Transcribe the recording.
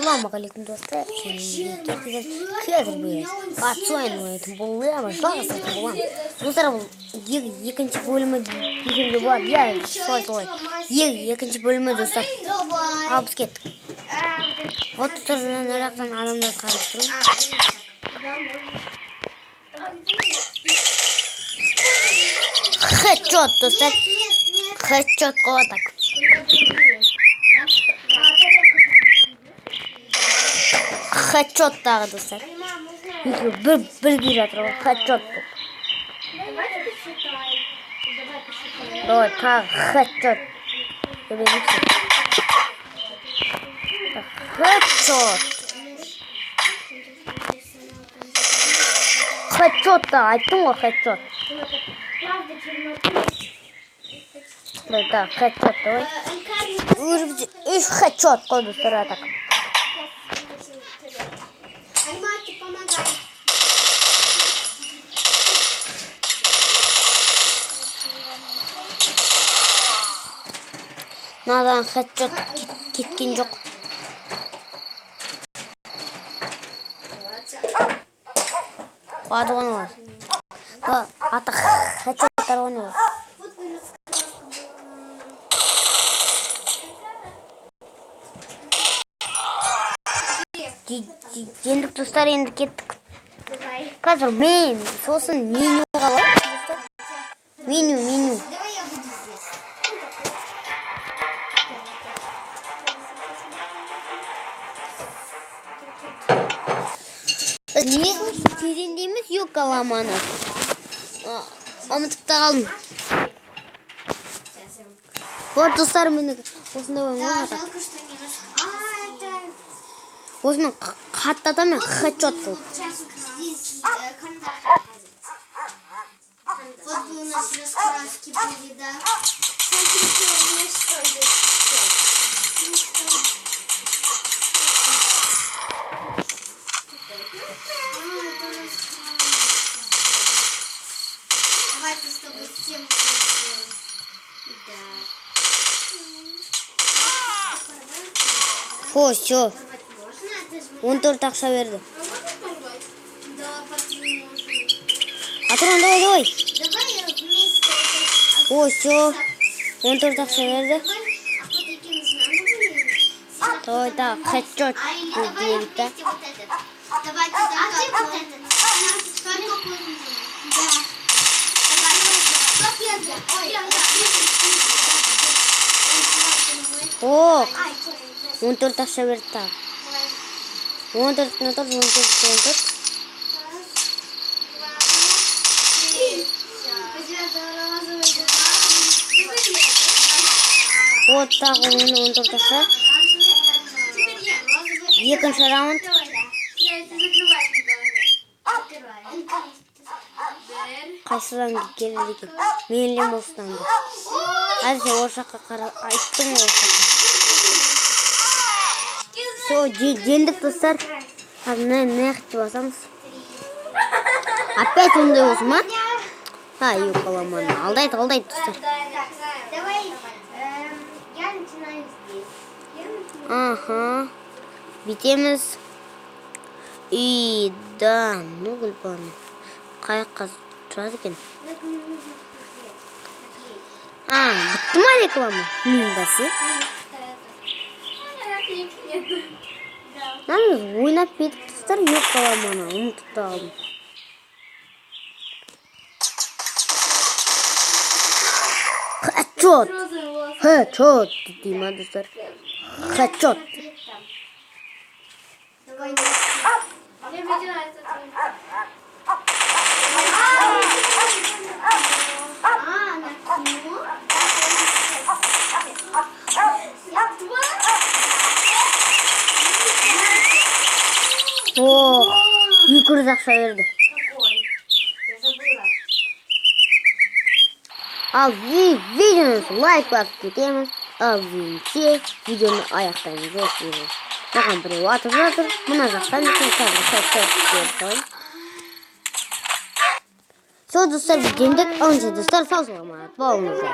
Ассалаумағалейкум достар. Қазір біз қатысу ойнайтын боламыз. Жалғастыратын боламыз. Достар, бұл екінші бөлімі дегенге болады. Я солай. Екінші бөлімі достар. Ал біз кеттік. Вот достар, жақтан адамдар қарап тұрмын. Хэдшот достар. Хэдшот қойдық. Хэдшот тағы достар. Бір жатыр ғой. Хэдшот бұл. Давай тағы хэдшот. Хэдшот. Хэдшот та айттым ғой хэдшот. Давай тағы хэдшот давай. Үш хэдшот қой достар атақ. Надан хэдшот кеткен жоқ. Бадығын олар. Атақ хэдшоттар оны олар. Ендік достар, енді кеттік. Қазір мен сосын менюға бар. Меню. Не тереңдейміз, yok аламаны. Ұмытып та қалдым. Вот достар, мені осында ойын осының қатты адаммен хэдшот қылып. Вот бы у нас раскраски были, да. Смотрите, у меня что здесь еще. Давайте с тобой всем сделаем. Да. Фу, все. 14 ақша берді. Атыран, давай. Давай вместе. О, все. 14 ақша берді. Давай, так, хэдшот. Давайте вот этот. Давайте вот этот. О, 14 ақша берді тағы. 14. Вот тағы 14 ақша. Екінші раунд. Қайсыдан келеді екен? Менлем осыданды. Әзір оршаққа қарап айттым оршаққа. Все, жеңдік достар. Не қытты басамыз. Опять ондай осы ма? Yok аламаны. Алдайды достар. Давай, я начинаю здесь. Аха. Битеміз. И да, ну гүлбаны. Қаяққа тұрады екен. Бітті ма реклама? Мен басы. Намыз ойнап кетіп тұстар, yok аламаны. Ұмытып та қалдым. Хэдшот дейм ма достар? Хэдшот. О, 200 ақша берді. Ал видеоны лайк басып кетеміз. Ал видеоны аяқтаймыз. Маған біреу атып жатыр. Мына жақтан екен қазір. Сол достар, біз жеңдік. Алыншы достар, сау саламат болыңыздар.